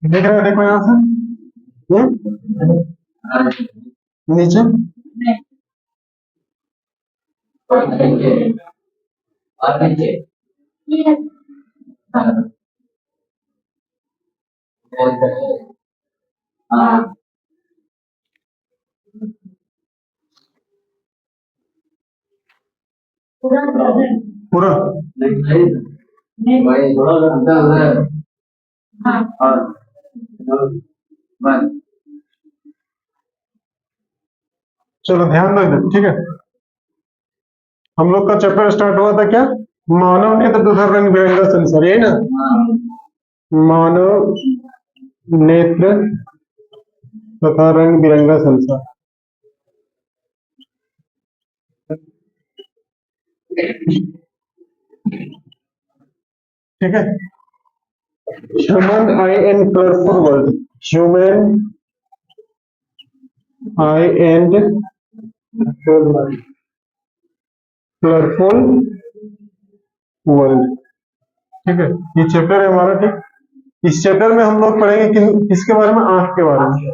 देख रहे हो, देखो यहाँ से ये नीचे पूरा। चलो ध्यान दो इधर, ठीक है। हम लोग का चैप्टर स्टार्ट हुआ था क्या, मानव नेत्र तथा रंग बिरंगा संसार, यही ना। मानव नेत्र तथा रंग बिरंगा संसार। ठीक है। Human I and colourful world, human I and colourful world. ठीक है, ये चैप्टर है हमारा। ठीक, इस चैप्टर में हम लोग पढ़ेंगे किसके बारे में, आंख के बारे में।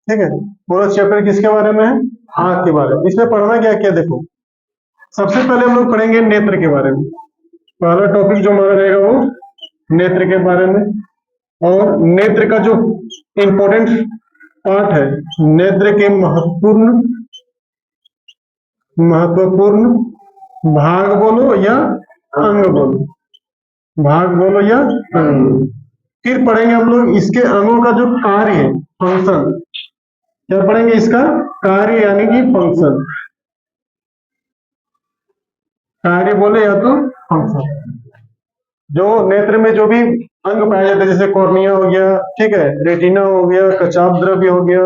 ठीक है, पूरा चैप्टर किसके बारे में है, आंख के बारे में। इसमें पढ़ना क्या क्या देखो, सबसे पहले हम लोग पढ़ेंगे नेत्र के बारे में। पहला टॉपिक जो हमारा रहेगा वो नेत्र के बारे में। और नेत्र का जो इंपॉर्टेंट पार्ट है, नेत्र के महत्वपूर्ण भाग बोलो या अंग बोलो, भाग बोलो या अंग। फिर पढ़ेंगे हम लोग इसके अंगों का जो कार्य है, फंक्शन। क्या पढ़ेंगे, इसका कार्य यानी कि फंक्शन। कार्य बोले या तो फंक्शन। जो नेत्र में जो भी अंग पाए जाते हैं, जैसे कॉर्निया हो गया, ठीक है, रेटिना हो गया, कचाप द्रव्य हो गया,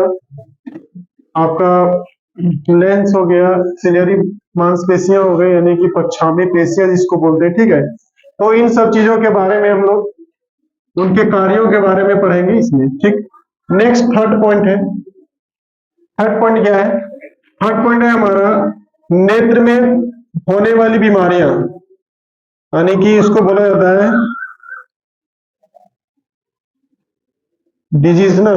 आपका लेंस हो गया, सिलियरी मांसपेशियां हो गई, यानी कि पक्षामी पेशियां जिसको बोलते हैं। ठीक है, तो इन सब चीजों के बारे में हम लोग उनके कार्यों के बारे में पढ़ेंगे इसमें। ठीक, नेक्स्ट थर्ड पॉइंट है। थर्ड पॉइंट क्या है, थर्ड पॉइंट है हमारा नेत्र में होने वाली बीमारियां, यानी कि इसको बोला जाता है डिजीज ना।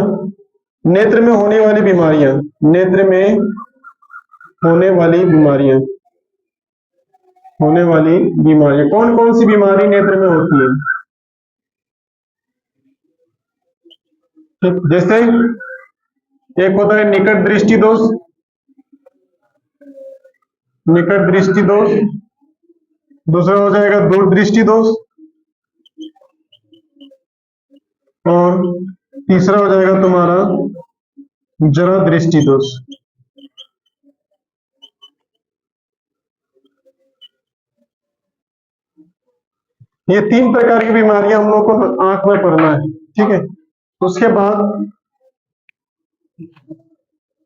नेत्र में होने वाली बीमारियां, नेत्र में होने वाली बीमारियां, होने वाली बीमारियां, कौन कौन सी बीमारी नेत्र में होती है। ठीक, जैसे एक होता है निकट दृष्टि दोष, निकट दृष्टि दोष। दूसरा हो जाएगा दूर दृष्टि दोष, और तीसरा हो जाएगा तुम्हारा जरा दृष्टि दोष। ये तीन प्रकार की बीमारियां हम लोग को आंख में पढ़ना है। ठीक है, उसके बाद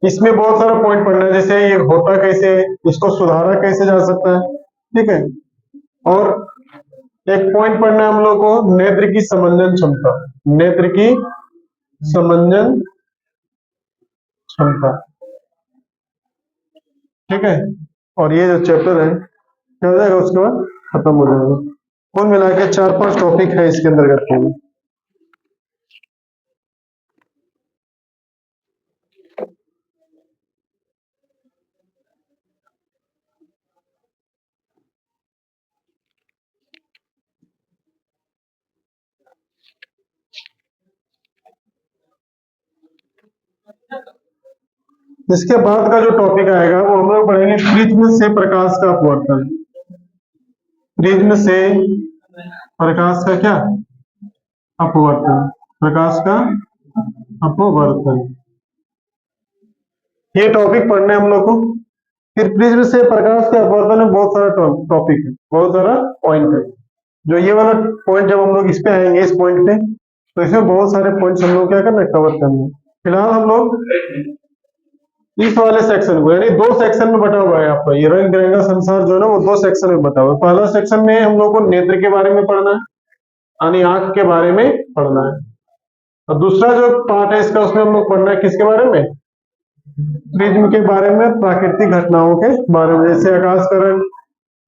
इसमें बहुत सारा पॉइंट पढ़ना है, जैसे ये होता कैसे, इसको सुधारा कैसे जा सकता है। ठीक है, और एक पॉइंट पढ़ना है हम लोग को नेत्र की समंजन क्षमता, नेत्र की समंजन क्षमता। ठीक है, और ये जो चैप्टर है क्या हो जाएगा, उसके बाद खत्म हो जाएगा। कुल मिला के 4-5 टॉपिक है इसके अंदर करते हैं। इसके बाद का जो टॉपिक आएगा वो हम लोग पढ़ेंगे प्रिज्म से प्रकाश का अपवर्तन। प्रिज्म से प्रकाश का क्या, अपवर्तन, प्रकाश का अपवर्तन, ये टॉपिक पढ़ने हम लोग को। फिर प्रिज्म से प्रकाश के अपवर्तन में बहुत सारा टॉपिक है, बहुत सारा पॉइंट है। जो ये वाला पॉइंट जब हम लोग इस पे आएंगे, इस पॉइंट पे, तो इसमें बहुत सारे पॉइंट्स हम लोग क्या करना है, कवर करना है। फिलहाल हम लोग इस वाले सेक्शन को, यानी 2 सेक्शन में बटा हुआ है आपका ये रंग बिरंगा संसार जो है ना, वो 2 सेक्शन में बटा हुआ है। पहला सेक्शन में हम लोग को नेत्र के बारे में पढ़ना है, यानी आंख के बारे में पढ़ना है। और दूसरा जो पार्ट है इसका, उसमें हम लोग पढ़ना है किसके बारे में, प्रिज्म के बारे में, प्राकृतिक घटनाओं के बारे में। जैसे आकाश का रंग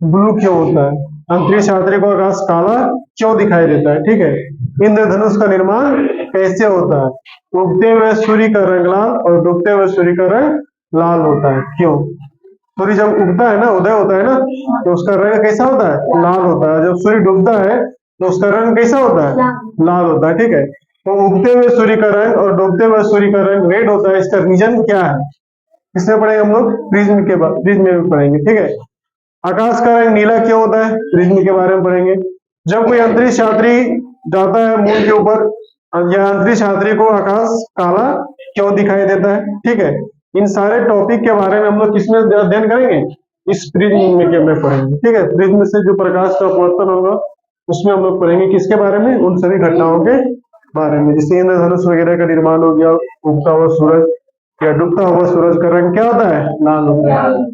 ब्लू क्यों होता है, अंतरिक्ष यात्री को आकाश काला क्यों दिखाई देता है। ठीक है, इंद्रधनुष का निर्माण कैसे होता है? उगते हुए सूर्य का रंग लाल और डूबते हुए सूर्य का रंग लाल होता है। क्यों? सूर्य जब उगता है ना, उदय होता है ना, तो उसका रंग कैसा होता है? लाल होता है। जब सूर्य डूबता है तो उसका रंग कैसा होता है? लाल होता है। ठीक है, तो उगते हुए सूर्य का रंग और डूबते हुए सूर्य का रंग रेड होता है। इसका रीजन क्या है? इसमें पढ़ेंगे हम लोग, प्रिज्म में भी पढ़ेंगे। ठीक है, आकाश का रंग नीला क्यों होता है? प्रिज्म के बारे में पढ़ेंगे। जब कोई अंतरिक्ष यात्री जाता है मून के ऊपर, या अंतरिक्ष यात्री को आकाश काला क्यों दिखाई देता है? ठीक है, इन सारे टॉपिक के बारे में हम लोग किसमें अध्ययन करेंगे? इस प्रिज्म के में पढ़ेंगे। ठीक है, प्रिज्म से जो प्रकाश का अपवर्तन होगा उसमें हम लोग पढ़ेंगे किसके बारे में? उन सभी घटनाओं के बारे में। जैसे इंद्रधनुष वगैरह का निर्माण हो गया, उगता हुआ सूरज या डूबता हुआ सूरज का रंग क्या होता है? लाल होता है।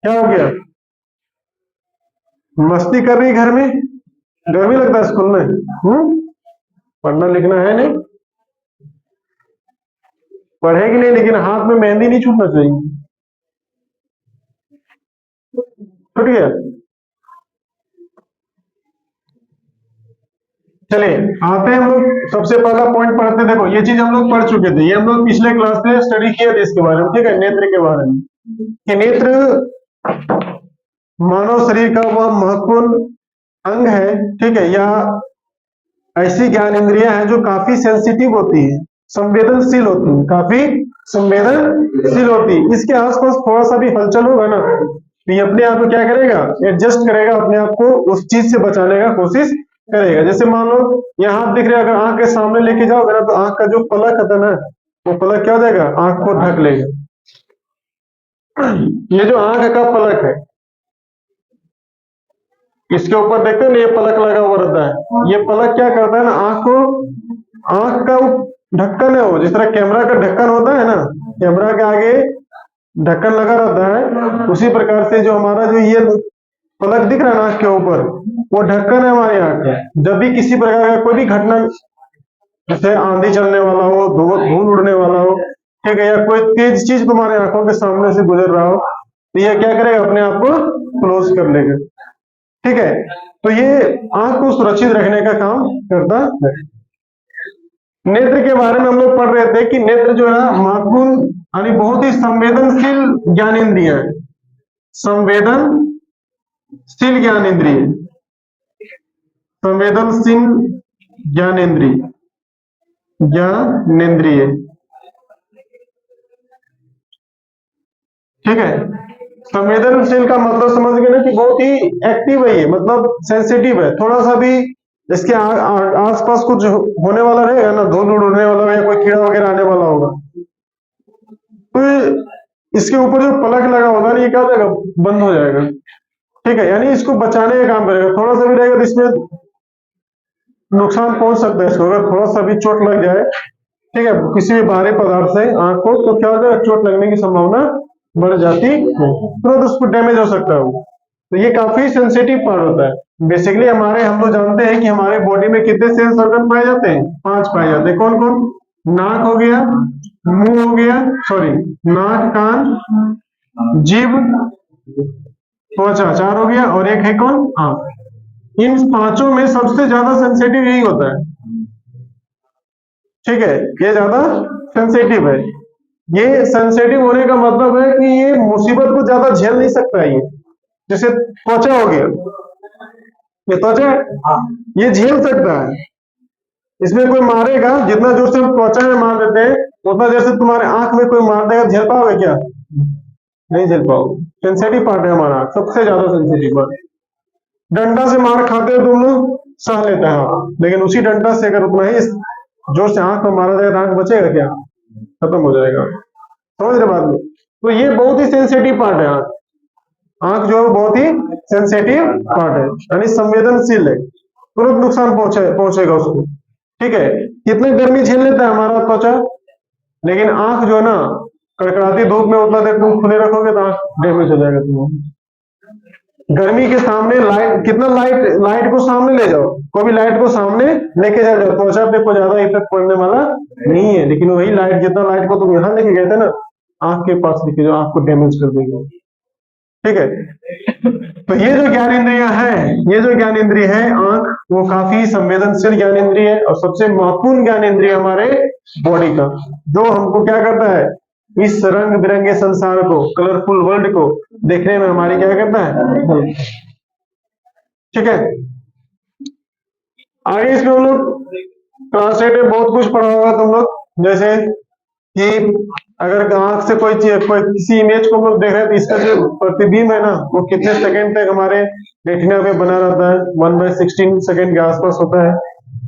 क्या हो गया? मस्ती कर रही घर में? गर्मी लगता है स्कूल में? पढ़ना लिखना है नहीं? पढ़ेगी नहीं, लेकिन हाथ में मेहंदी नहीं छूटना चाहिए। छूट गया? चलिए आते हैं हम लोग, सबसे पहला पॉइंट पढ़ते हैं। देखो ये चीज हम लोग पढ़ चुके थे, ये हम लोग पिछले क्लास में स्टडी किए थे इसके बारे में। ठीक है, नेत्र के बारे में, कि नेत्र मानव शरीर का वह महत्वपूर्ण अंग है। ठीक है, या ऐसी ज्ञान इंद्रियां हैं जो काफी सेंसिटिव होती है, संवेदनशील होती है, काफी संवेदनशील होती है। इसके आसपास थोड़ा सा भी हलचल होगा ना, तो ये अपने आप को क्या करेगा? एडजस्ट करेगा, अपने आप को उस चीज से बचाने का कोशिश करेगा। जैसे मान लो यहाँ हाथ दिख रहा है, अगर आंख के सामने लेके जाओगे ना, तो आंख का जो पलक होता है ना, वो पलक क्या हो जाएगा? आंख को ढक लेगा। ये जो आंख का पलक है, इसके ऊपर देखते हो ना, ये पलक लगा हुआ रहता है। ये पलक क्या करता है ना, आंख को, आंख का ढक्कन है वो, जिस तरह कैमरा का ढक्कन होता है ना, कैमरा के आगे ढक्कन लगा रहता है, उसी प्रकार से जो हमारा जो ये पलक दिख रहा है आंख के ऊपर, वो ढक्कन है हमारी आंख का। जब भी किसी प्रकार का कोई भी घटना, जैसे आंधी चलने वाला हो, धूल उड़ने वाला हो, ठीक है, या कोई तेज चीज तुम्हारे आंखों के सामने से गुजर रहा हो, तो यह क्या करेगा? अपने आप को क्लोज कर लेगा। ठीक है, तो ये आंख को सुरक्षित रखने का काम करता है। नेत्र के बारे में हम लोग पढ़ रहे थे कि नेत्र जो है महत्वपूर्ण, यानी बहुत ही संवेदनशील ज्ञानेंद्रिय है। संवेदनशील ज्ञानेंद्रिय, संवेदनशील ज्ञानेंद्रिय, ज्ञानेंद्रिय। ठीक है, संवेदनशील का मतलब समझ गए ना, कि बहुत ही एक्टिव है ये, मतलब सेंसिटिव है। थोड़ा सा भी इसके आसपास कुछ होने वाला रहेगा ना, धूल उड़ने वाला या कोई कीड़ा वगैरह आने वाला होगा, तो इसके ऊपर जो पलक लगा होगा ना, ये क्या हो जाएगा? बंद हो जाएगा। ठीक है, यानी इसको बचाने का काम करेगा। थोड़ा सा भी रहेगा तो इसमें नुकसान पहुंच सकता है इसको। अगर थोड़ा सा भी चोट लग जाए, ठीक है, किसी भी भारी पदार्थ से आंख को, तो क्या हो जाएगा? चोट लगने की संभावना बढ़ जाती है, तुरंत उसको डैमेज हो सकता है वो। तो ये काफी सेंसिटिव पार्ट होता है। बेसिकली हम लोग जानते हैं कि हमारे बॉडी में कितने सेंस ऑर्गन पाए जाते हैं? 5 पाए जाते हैं। कौन कौन? नाक हो गया, मुंह हो गया, सॉरी, नाक, कान, जीभ, त्वचा, 4 हो गया, और एक है कौन? आंख। इन 5 में सबसे ज्यादा सेंसिटिव यही होता है। ठीक है, ये ज्यादा सेंसिटिव है। ये सेंसिटिव होने का मतलब है कि ये मुसीबत को ज्यादा झेल नहीं सकता है। ये जैसे त्वचा हो गया, ये त्वचा ये झेल सकता है, इसमें कोई मारेगा, जितना जोर से हम त्वचा में मार देते हैं, उतना देर से तुम्हारे आंख में कोई मार देगा, झेल पाओगे क्या? नहीं झेल पाओगे। सेंसिटिव पार्ट है हमारा, सबसे ज्यादा सेंसिटिव पार्ट। डंडा से मार खाते हो तुम लोग, सह लेता है, लेकिन उसी डंडा से अगर उतना ही जोर से आंख में मारा जाएगा, आंख बचेगा क्या? खत्म हो जाएगा। समझ रहे बात में? तो ये बहुत ही सेंसिटिव पार्ट है आंख। आंख जो है बहुत ही सेंसिटिव पार्ट है, यानी संवेदनशील है, तुरंत नुकसान पहुंचेगा उसको। ठीक है, कितनी गर्मी झेल लेता है हमारा त्वचा, लेकिन आंख जो है ना, कड़कड़ाती धूप में उतना देर तुम खुले रखोगे तो आंख डैमेज हो जाएगा तुम्हारा। गर्मी के सामने लाइट, कितना लाइट को सामने ले जाओ, कोई भी लाइट को सामने लेके जाओ, त्वचा पे कोई ज्यादा इफेक्ट पड़ने वाला नहीं है। लेकिन वही लाइट, जितना लाइट को तुम यहाँ लेके गए थे ना, आंख के पास लेके जाओ, आंख को डैमेज कर देगा। ठीक है, तो ये जो ज्ञान इंद्रियां हैं, ये जो ज्ञान इंद्रिय है आंख, वो काफी संवेदनशील ज्ञान इंद्रिय है और सबसे महत्वपूर्ण ज्ञान इंद्रिय हमारे बॉडी का, जो हमको क्या करता है, इस रंग बिरंगे संसार को, कलरफुल वर्ल्ड को देखने में हमारी क्या करता है। ठीक है, आगे इसमें हम लोग क्लास 8 में बहुत कुछ पढ़ा होगा तुम लोग, जैसे कि अगर आंख से कोई चीज, कोई किसी इमेज को हम लोग देख रहे हैं तो इसका जो प्रतिबिंब है ना, वो कितने सेकंड तक हमारे रेटिना पे बना रहता है, 1/16 सेकंड के आसपास होता है,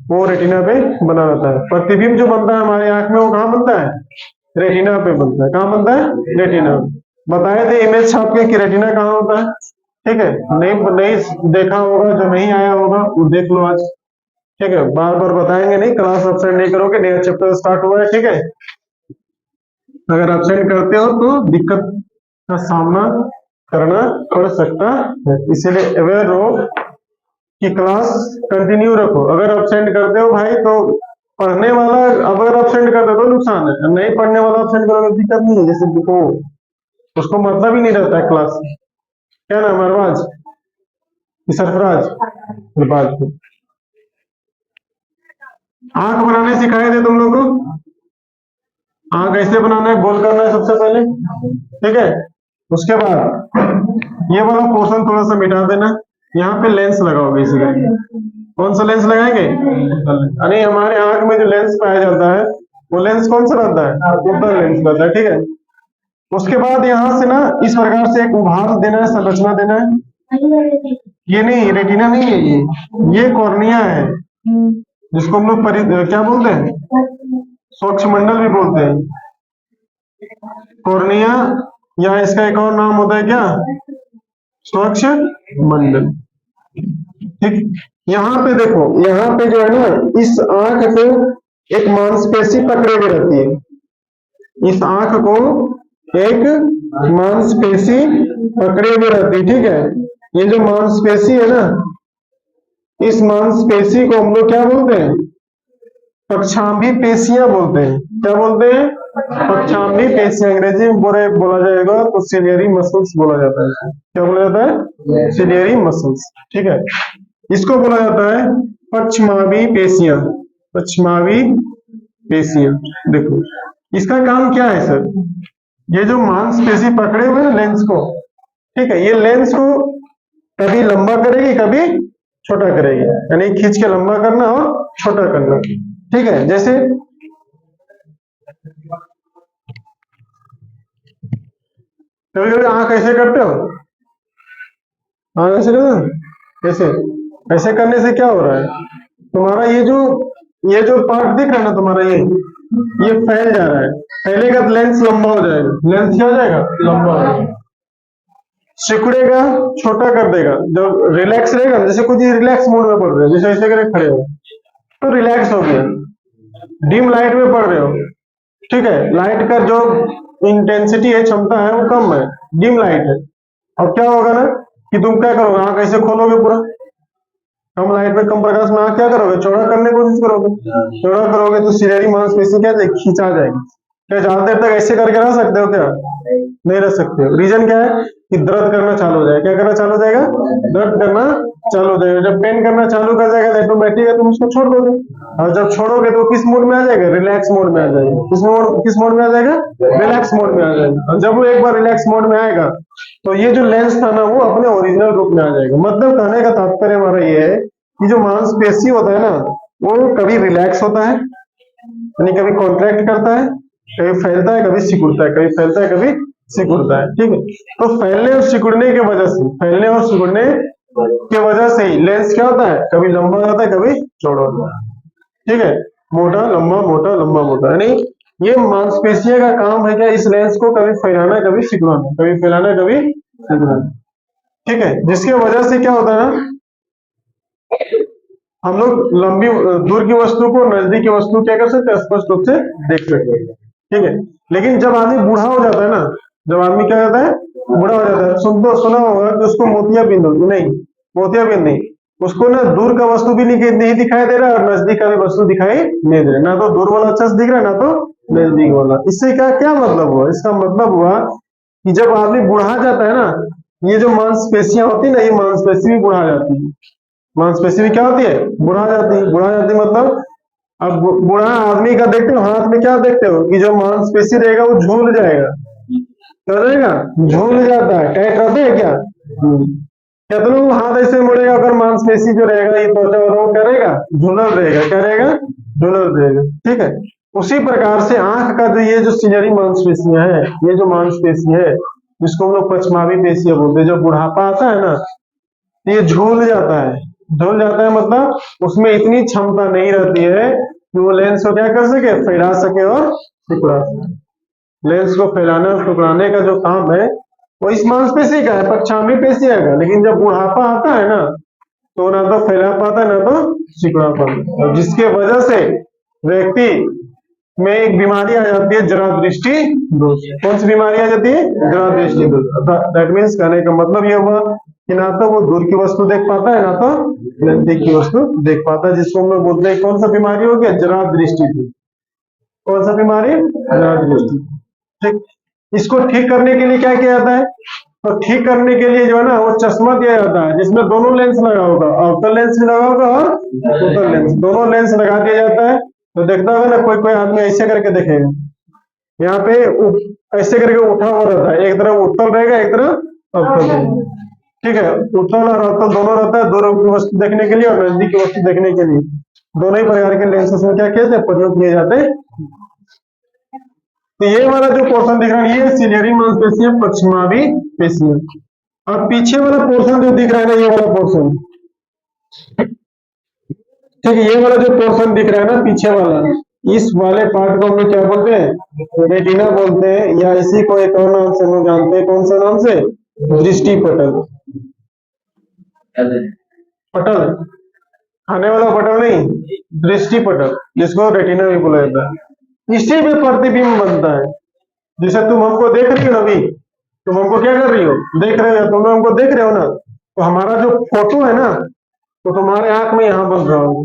वो रेटिना पे बना रहता है। प्रतिबिंब जो बनता है हमारे आंख में, वो कहाँ बनता है, रेटिना पे बनता है। कहाँ बनता है, रेटिना। बताए थे इमेज छाप के कि रेटिना कहाँ होता है। ठीक है, नहीं देखा होगा, जो नहीं आया होगा वो देख लो आज। ठीक है, बार बार बताएंगे नहीं, क्लास अपसेंट नहीं करोगे, नया चैप्टर स्टार्ट हुआ है। ठीक है, अगर अपसेंट करते हो तो दिक्कत का सामना करना पड़ सकता है, इसलिए अवेयर रहो कि क्लास कंटिन्यू रखो। अगर अपसेंट करते हो भाई तो पढ़ने वाला, अगर अपसेंट करते हो तो नुकसान है, नहीं पढ़ने वाला अपसेंट करोगे दिक्कत नहीं है। जैसे देखो, उसको मतलब ही नहीं रहता है क्लास। क्या नाम है, अरबाज, सरफराज, अरबाज। आंख बनाने सिखाए थे तुम लोग को, आंख कैसे बनाना है, गोल करना है सबसे पहले। ठीक है, उसके बाद ये वाला पोर्शन थोड़ा सा मिटा देना, यहाँ पे लेंस लगाओगे इसलिए। कौन सा लेंस लगाएंगे, यानी हमारे आंख में जो लेंस पाया जाता है वो लेंस कौन सा रहता है, उत्तर लेंस रहता है। ठीक है, उसके बाद यहाँ से ना इस प्रकार से एक उभार देना है, संरचना देना है। ये नहीं, रेटिना नहीं है, ये कॉर्निया है, जिसको हम लोग क्या बोलते हैं, स्वच्छ मंडल भी बोलते हैं। कॉर्निया, या इसका एक और नाम होता है क्या, स्वच्छ मंडल। ठीक, यहाँ पे देखो, यहाँ पे जो है ना, इस आंख को एक मांसपेशी पकड़े हुए रहती है, इस आंख को एक मांसपेशी पकड़े हुए रहती है। ठीक है, ये जो मांसपेशी है ना, इस मांसपेशी को हम लोग क्या बोलते हैं, पक्षांबी पेशियां बोलते हैं। क्या बोलते हैं, पक्षांबी पेशियां। अंग्रेजी में बोला जाएगा तो सिलियरी मसल्स बोला जाता है। क्या बोला जाता है, सिलियरी मसल्स। ठीक है, इसको बोला जाता है पक्षमावी पेशियां, पक्षमावी पेशियां। देखो इसका काम क्या है सर, ये जो मांसपेशी पकड़े हुए ना लेंस को, ठीक है, ये लेंस को कभी लंबा करेगी, कभी छोटा करेगी, यानी खींच के लंबा करना और छोटा करना। ठीक है, जैसे कभी कभी आंख ऐसे करते हो, आंख ऐसे करते हो, ऐसे ऐसे करने से क्या हो रहा है, तुम्हारा ये जो पार्ट दिख रहा है ना तुम्हारा, ये फैल जा रहा है। फैलेगा तो लेंस लंबा हो जाएगा, लेंस क्या हो जाएगा, लंबा हो जाएगा। सिकुड़ेगा, छोटा कर देगा। जब रिलैक्स रहेगा, जैसे कुछ रिलैक्स मोड में पड़ रहे हो, जैसे ऐसे करके खड़े हो तो रिलैक्स हो गया। डिम लाइट में पढ़ रहे हो, ठीक है, लाइट का जो इंटेंसिटी है, क्षमता है, वो कम है, डिम लाइट है। और क्या होगा ना कि तुम क्या करोगे, आंख ऐसे खोलोगे, पूरा कम लाइट में, कम प्रकाश में आंख क्या करोगे, चौड़ा करने की कोशिश करोगे। चौड़ा करोगे तो सिलेरी मांसपेशी क्या खींचा जाएगी। क्या ज्यादा देर तक ऐसे करके रह सकते हो, क्या नहीं रह सकते हो। रीजन क्या है कि दर्द करना चालू हो जाएगा। क्या करना चालू हो जाएगा, दर्द करना चालू हो जाएगा। जब पेन करना चालू कर जाएगा ऑटोमेटिक है, तुम उसको छोड़ दोगे। और जब छोड़ोगे तो किस मोड में आ जाएगा, रिलैक्स मोड में आ जाएगा। किस मोड में आ जाएगा, रिलैक्स मोड में आ जाएगा। और जब वो एक बार रिलैक्स मोड में आएगा तो ये जो लेंस था ना, वो अपने ओरिजिनल रूप में आ जाएगा। मतलब कहने का तात्पर्य हमारा ये है कि जो मांसपेशी होता है ना, वो कभी रिलैक्स होता है, यानी कभी कॉन्ट्रैक्ट करता है, कभी फैलता है, कभी सिकुड़ता है, कभी फैलता है, कभी सिकुड़ता है। ठीक है, तो फैलने और सिकुड़ने की वजह से, फैलने और सिकुड़ने की वजह से ही लेंस क्या होता है, कभी लंबा हो जाता है, कभी चौड़ा होता है। ठीक है, मोटा लंबा, मोटा लंबा मोटा, यानी ये मांसपेशियों का काम है क्या, इस लेंस को कभी फैलाना, कभी सिकुड़ाना, कभी फैलाना, कभी सिकुड़ाना। ठीक है, जिसकी वजह से क्या होता है ना, हम लोग लंबी दूर की वस्तु को नजदीक की वस्तु क्या कर सकते हैं, स्पष्ट रूप से देख सकते हैं। ठीक है, लेकिन जब आदमी बूढ़ा हो जाता है ना, जब आदमी क्या होता है, बूढ़ा हो जाता है, सुना होगा कि उसको मोतियाबिंद नहीं, मोतियाबिंद नहीं, उसको ना दूर का वस्तु भी नहीं दिखाई दे रहा और नजदीक का भी वस्तु दिखाई नहीं दे रहा, ना तो दूर वाला अच्छा से दिख रहा है, ना तो नजदीक वाला। इससे क्या क्या मतलब हुआ, इसका मतलब हुआ कि जब आदमी बुढ़ा जाता है ना, ये जो मांसपेशियां होती है ना, ये मांसपेशी भी बुढ़ा जाती है। मांसपेशी भी क्या होती है? बुढ़ा जाती है। बुढ़ा जाती है मतलब अब बूढ़ा आदमी का देखते हो, हाथ में क्या देखते हो कि जो मांसपेशी रहेगा वो झूल जाएगा। क्या रहेगा? झूल जाता है। टाइट रहता है क्या? कितनों हाथ ऐसे मुड़ेगा, अगर मांसपेशी जो रहेगा ये त्वचा वाला वो क्या रहेगा? झूलल रहेगा। क्या रहेगा? झूलल रहेगा। ठीक है। उसी प्रकार से आंख का जो ये जो सिनरी मांसपेशियां है, ये जो मांसपेशी है जिसको हम लोग पछमावी पेशियां बोलते हैं, जब बुढ़ापा आता है ना ये झूल जाता है। झूल जाता है मतलब उसमें इतनी क्षमता नहीं रहती है कि वो लेंस को क्या कर सके? फैला सके और सिकुड़ा सके। लेंस को फैलाना और सिकुड़ाने का जो काम है वो इस मांसपेशी का है, पक्षामी पेशियां का। लेकिन जब बुढ़ापा आता है ना तो ना तो फैला पाता है ना तो सिकुड़ा पाता है, और जिसके वजह से व्यक्ति में एक बीमारी आ जाती है, जरा दृष्टि दोष। कौन सी बीमारी आ जाती है? जरा दृष्टि दोष। दैट मीन्स कहने का मतलब ये हुआ कि ना तो वो दूर की वस्तु देख पाता है ना तो नजदीक की वस्तु देख पाता है, जिसको हम लोग बोलते हैं कौन सा बीमारी हो गया? जरा दृष्टि थी। कौन सा बीमारी? जरा दृष्टि। ठीक। इसको ठीक करने के लिए क्या किया जाता है? तो ठीक करने के लिए जो है ना वो चश्मा दिया जाता है जिसमें दोनों लेंस लगा होगा, अवतल लेंस भी लगा होगा और उत्तल लेंस, दोनों लेंस लगा दिया जाता है। तो देखता होगा ना कोई कोई आदमी ऐसे करके देखेगा, यहाँ पे ऐसे करके उठा हुआ रहता है, एक तरफ उत्तल रहेगा एक तरफ अवतल रहेगा। ठीक है। उत्तल और अवतल दोनों रहता है, दूर की वस्तु देखने के लिए और नजदीक की वस्तु देखने के लिए। दोनों ही प्रकार के लेंसेस में क्या किए जाते हैं? प्रयोग किए जाते हैं। तो ये वाला जो पोर्शन दिख रहा है ये सिलियरी मांसपेशियां, पश्चिमावी पेशियां। अब पीछे वाला पोर्शन जो दिख रहा है ना, ये वाला पोर्शन, ठीक है, ये वाला जो पोर्शन दिख रहा है ना पीछे वाला, इस वाले पार्ट को हम लोग क्या बोलते हैं? रेटिना बोलते हैं, या इसी को एक और नाम से हम लोग जानते हैं। कौन सा नाम से? दृष्टि पटल। पटल खाने वाला पटल नहीं, दृष्टि पटल, जिसको रेटिना भी बोला जाता है। इसी में प्रतिबिंब बनता है। जैसे तुम हमको देख रही हो ना अभी, तुम हमको क्या कर रही हो? देख रहे हो, तुम हमको देख रहे हो ना, तो हमारा जो फोटो है ना तो तुम्हारे आंख में यहाँ बन रहा होगा।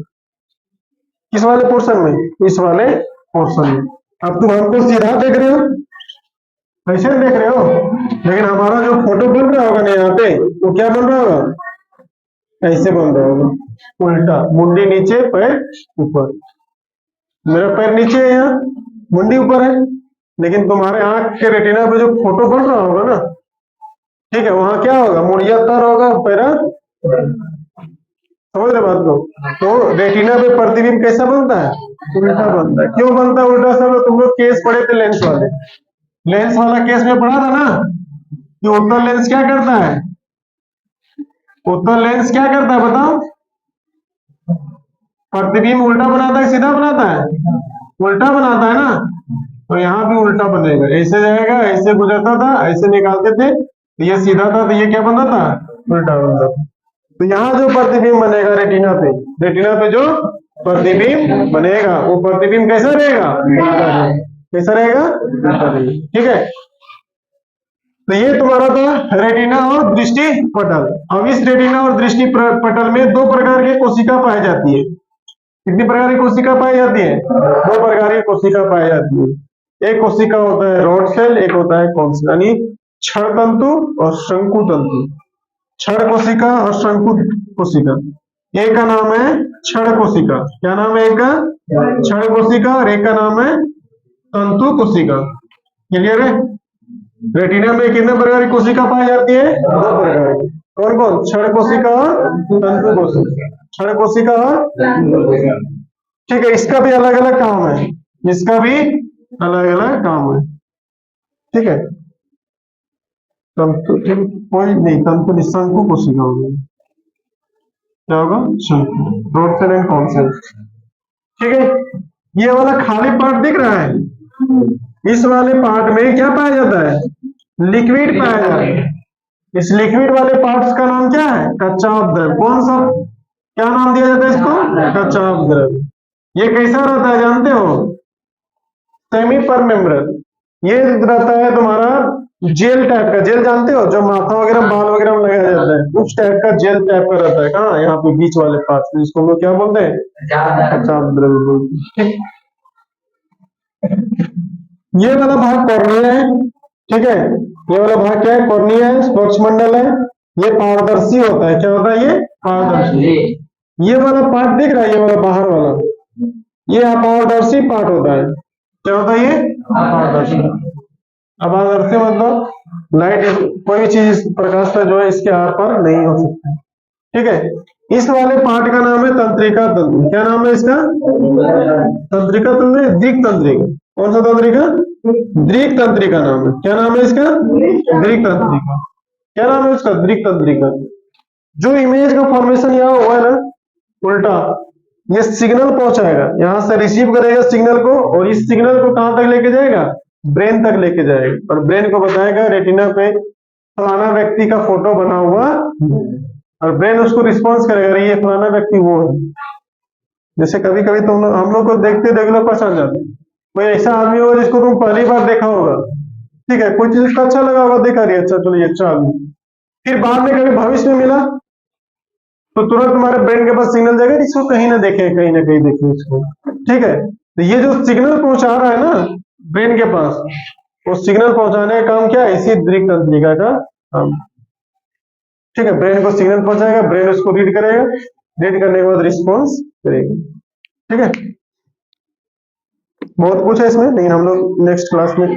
किस वाले पोर्शन में? इस वाले पोर्शन में। अब तुम हमको सीधा देख रहे हो, ऐसे देख रहे हो, लेकिन हमारा जो फोटो बन रहा होगा ना यहाँ पे वो क्या बन रहा होगा? ऐसे बन रहा होगा, उल्टा, मुंडी नीचे पैर ऊपर। मेरा पैर नीचे है, यहाँ मुंडी ऊपर है, लेकिन तुम्हारे आंख के रेटिना पे जो फोटो बन रहा होगा ना, ठीक है, वहां क्या होगा? मुड़िया तर होगा, पैरा। समझ रहे बात को? तो रेटिना पे प्रतिबिंब कैसा बनता है? उल्टा बनता है। क्यों बनता है उल्टा? सब तुम लोग केस पढ़े थे लेंस वाले, लेंस वाला केस में पढ़ा था ना कि उत्तल लेंस क्या करता है? उत्तल लेंस क्या करता है बताओ? प्रतिबिंब उल्टा बनाता है सीधा बनाता है? उल्टा बनाता है ना। तो यहाँ भी उल्टा बनेगा, ऐसे जाएगा, ऐसे गुजरता था, ऐसे निकालते थे, तो ये सीधा था, तो ये क्या बनता था? उल्टा बनता था। तो यहाँ जो प्रतिबिंब बनेगा रेटिना पे जो प्रतिबिंब बनेगा वो प्रतिबिंब कैसा रहेगा? कैसा रहेगा? ठीक है। तो ये तुम्हारा था रेटिना और दृष्टि पटल। अब इस रेटिना और दृष्टि पटल में दो प्रकार की कोशिका पाई जाती है। कितनी प्रकार की कोशिका पाई जाती है? दो प्रकार की कोशिका पाई जाती है। एक कोशिका होता है रॉड सेल, एक होता है कौन सा, यानी क्षण तंतु और शंकु तंतु। क्षण कोशिका और शंकु कोशिका। एक का नाम है क्षण कोशिका। क्या नाम है एक का? क्षण कोशिका। और एक का नाम है तंतु कोशिका। क्लियर है? रेटिना में कितने प्रकार की कोशिका पाई जाती है? दो प्रकार की। कौन कौन? क्षण कोशिका और तंतु कोशिका। क्षण कोशिका और ठीक है, इसका भी अलग अलग काम है, इसका भी अलग अलग काम है। ठीक है, तंतु कोई नहीं, तंतु नहीं, शंकु कोशिका होगी। क्या होगा? शंकु, rod cell and cone cell. ठीक है, ये वाला खाली पार्ट दिख रहा है, इस वाले पार्ट में क्या पाया जाता है? लिक्विड पाया जाता है। इस लिक्विड वाले पार्ट्स का नाम क्या है? कच्चा अपद्रव। कौन सा, क्या नाम दिया जाता है इसको? कच्चा अपद्रव। ये कैसा रहता है जानते हो? सेमी परमेम्ब्रेन। ये रहता है तुम्हारा जेल टाइप का। जेल जानते हो, जो माथा वगैरह बाल वगैरह में लगाया जाता है, उस टाइप का जेल टाइप का रहता है। कहाँ? यहाँ पे बीच वाले पार्ट, जिसको हम लोग क्या बोलते हैं? कच्चा अपद्रव बोलते हैं। ये वाला भाग कॉर्निया है, ठीक है। ये वाला भाग क्या है? कॉर्निया है, पक्षमंडल है, ये पारदर्शी होता है। क्या होता है ये? पारदर्शी। ये वाला पार्ट दिख रहा है, ये वाला बाहर वाला, ये अपारदर्शी पार्ट होता है। क्या होता है ये? अपारदर्शी। अपारदर्शी मतलब लाइट, कोई भी चीज प्रकाश का जो है इसके आर पार नहीं हो सकती। ठीक है। इस वाले पार्ट का नाम है तंत्रिका तंत्र। क्या नाम है इसका? तंत्रिका तंत्र, दृक तंत्रिका। कौन सा तंत्रिका? दृक तंत्रिका नाम है। क्या नाम है इसका? दृक तंत्रिका। क्या नाम है उसका? दृक तंत्रिका। जो इमेज का फॉर्मेशन यहाँ हुआ है ना, उल्टा, ये सिग्नल पहुंचाएगा, यहां से रिसीव करेगा सिग्नल को, और इस सिग्नल को कहां तक लेके जाएगा? ब्रेन तक लेके जाएगा, और ब्रेन को बताएगा रेटिना पे फलाना व्यक्ति का फोटो बना हुआ, और ब्रेन उसको रिस्पॉन्स करेगा, अरे ये फलाना व्यक्ति वो है। जैसे कभी कभी तुम हम लोग को देखते लोग पहचान जाते हैं। कोई ऐसा आदमी होगा जिसको तुम पहली बार देखा होगा, ठीक है, कोई चीज उसका अच्छा लगा होगा, देखा रही अच्छा, चलो ये अच्छा आदमी, फिर बाद में कभी भविष्य में मिला तो तुरंत तुम्हारे ब्रेन के पास सिग्नल जाएगा, इसको कहीं ना देखे, कहीं ना कहीं देखे इसको। ठीक है। तो ये जो सिग्नल पहुंचा रहा है ना ब्रेन के पास, वो सिग्नल पहुंचाने का काम क्या है? इसी दृक तंत्रिका का काम। ठीक है। ब्रेन को सिग्नल पहुंचाएगा, ब्रेन उसको रीड करेगा, रीड करने के बाद रिस्पॉन्स करेगा। ठीक है। बहुत कुछ है इसमें, लेकिन हम लोग नेक्स्ट क्लास में